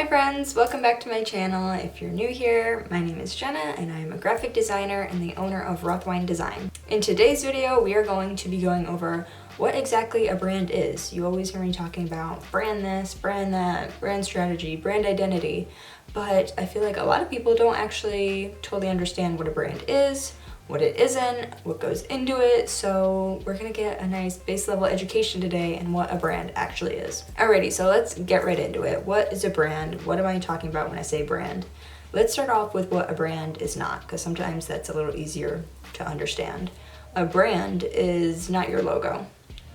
friends, welcome back to my channel. If you're new here, my name is Jenna and I am a graphic designer and the owner of 𝗪𝗲𝗀𝗀. In today's video, we are going to be going over what exactly a brand is. You always hear me talking about brand this, brand that, brand strategy, brand identity, but I feel like a lot of people don't actually totally understand what a brand is, what it isn't, what goes into it, so we're gonna get a nice base level education today on what a brand actually is. Alrighty, so let's get right into it. What is a brand? What am I talking about when I say brand? Let's start off with what a brand is not, because sometimes that's a little easier to understand. A brand is not your logo.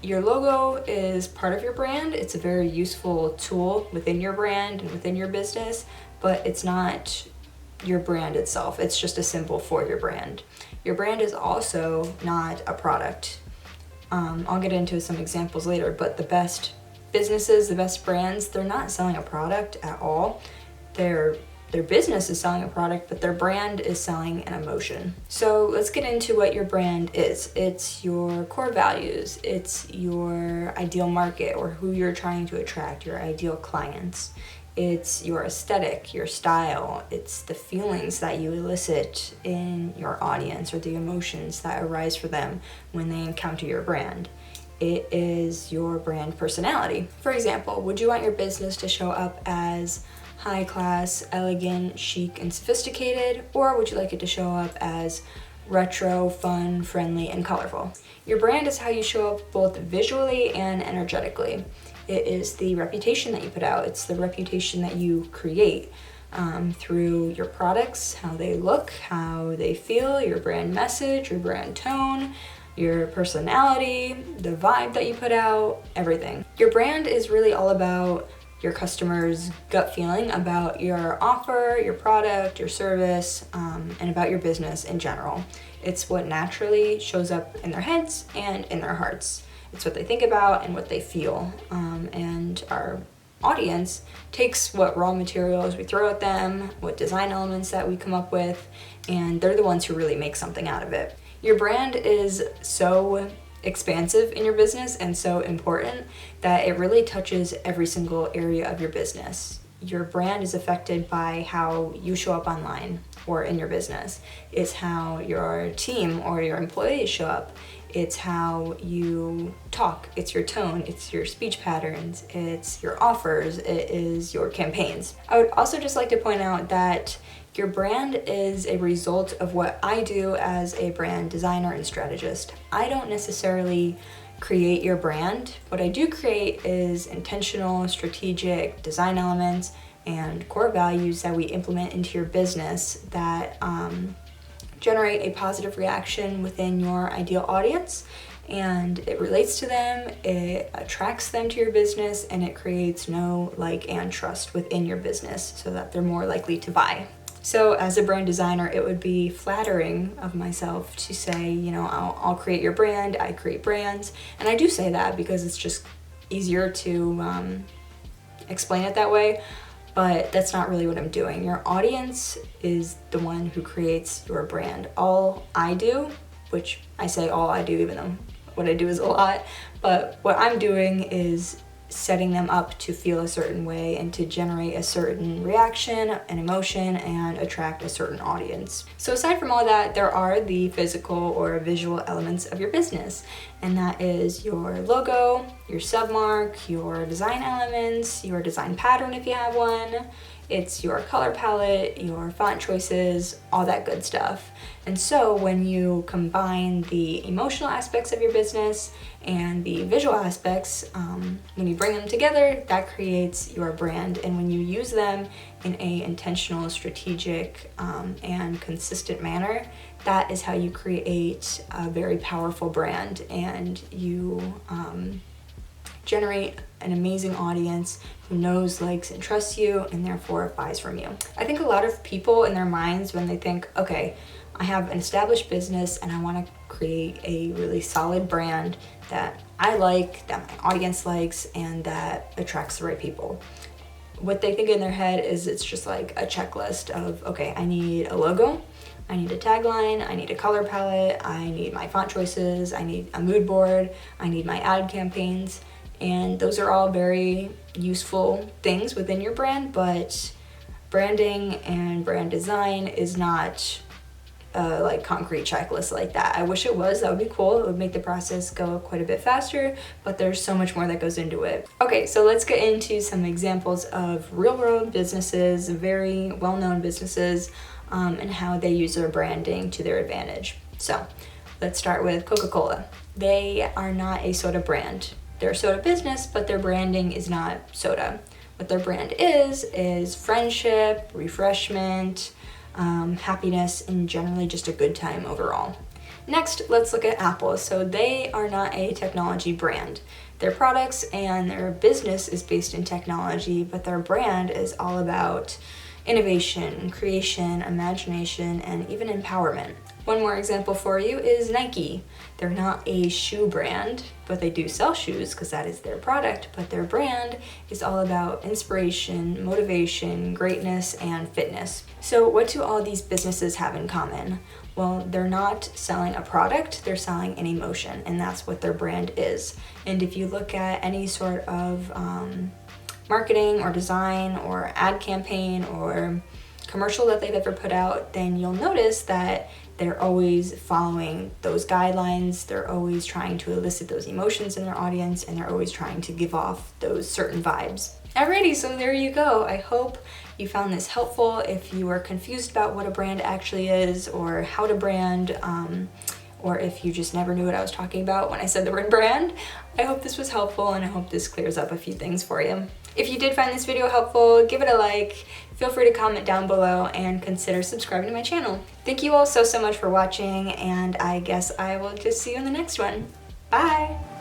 Your logo is part of your brand. It's a very useful tool within your brand and within your business, but it's not your brand itself. It's just a symbol for your brand. Your brand is also not a product. I'll get into some examples later, but the best businesses, the best brands, they're not selling a product at all. Their business is selling a product, but their brand is selling an emotion. So let's get into what your brand is. It's your core values. It's your ideal market or who you're trying to attract, your ideal clients. It's your aesthetic, your style. It's the feelings that you elicit in your audience or the emotions that arise for them when they encounter your brand. It is your brand personality. For example, would you want your business to show up as high class, elegant, chic, and sophisticated, or would you like it to show up as retro, fun, friendly, and colorful? Your brand is how you show up both visually and energetically. It is the reputation that you put out. It's the reputation that you create through your products, how they look, how they feel, your brand message, your brand tone, your personality, the vibe that you put out, everything. Your brand is really all about your customer's gut feeling about your offer, your product, your service, and about your business in general. It's what naturally shows up in their heads and in their hearts. It's what they think about and what they feel. And our audience takes what raw materials we throw at them, what design elements that we come up with, and they're the ones who really make something out of it. Your brand is so expansive in your business and so important that it really touches every single area of your business. Your brand is affected by how you show up online or in your business. It's how your team or your employees show up. It's how you talk, it's your tone, it's your speech patterns, it's your offers, it is your campaigns. I would also just like to point out that your brand is a result of what I do as a brand designer and strategist. I don't necessarily create your brand. What I do create is intentional, strategic design elements and core values that we implement into your business that generate a positive reaction within your ideal audience, and it relates to them, it attracts them to your business, and it creates know, like, and trust within your business so that they're more likely to buy. So as a brand designer, it would be flattering of myself to say, you know, I'll create your brand, I create brands, and I do say that because it's just easier to explain it that way. But that's not really what I'm doing. Your audience is the one who creates your brand. All I do, which I say all I do even though what I do is a lot, but what I'm doing is setting them up to feel a certain way and to generate a certain reaction, an emotion, and attract a certain audience. So aside from all that, there are the physical or visual elements of your business, and that is your logo, your submark, your design elements, your design pattern if you have one. It's your color palette, your font choices, all that good stuff. And so when you combine the emotional aspects of your business and the visual aspects, when you bring them together, that creates your brand. And when you use them in a intentional, strategic, and consistent manner, that is how you create a very powerful brand, and you generate an amazing audience who knows, likes, and trusts you, and therefore buys from you. I think a lot of people in their minds, when they think, okay, I have an established business and I want to create a really solid brand that I like, that my audience likes, and that attracts the right people. What they think in their head is it's just like a checklist of, okay, I need a logo, I need a tagline, I need a color palette, I need my font choices, I need a mood board, I need my ad campaigns. And those are all very useful things within your brand, but branding and brand design is not like concrete checklist like that. I wish it was. That would be cool. It would make the process go quite a bit faster, but there's so much more that goes into it. Okay, so let's get into some examples of real world businesses, very well-known businesses, and how they use their branding to their advantage. So let's start with Coca-Cola. They are not a soda brand. They're a soda business, but their branding is not soda. What their brand is friendship, refreshment, happiness, and generally just a good time overall. Next, let's look at Apple. So they are not a technology brand. Their products and their business is based in technology, but their brand is all about innovation, creation, imagination, and even empowerment. One more example for you is Nike. They're not a shoe brand, but they do sell shoes because that is their product, but their brand is all about inspiration, motivation, greatness, and fitness. So what do all these businesses have in common? Well, they're not selling a product, they're selling an emotion, and that's what their brand is. And if you look at any sort of marketing or design or ad campaign or commercial that they've ever put out, then you'll notice that they're always following those guidelines, they're always trying to elicit those emotions in their audience, and they're always trying to give off those certain vibes. Alrighty, so there you go. I hope you found this helpful. If you were confused about what a brand actually is or how to brand, or if you just never knew what I was talking about when I said the word brand, I hope this was helpful and I hope this clears up a few things for you. If you did find this video helpful, give it a like, feel free to comment down below, and consider subscribing to my channel. Thank you all so much for watching, and I guess I will just see you in the next one. Bye!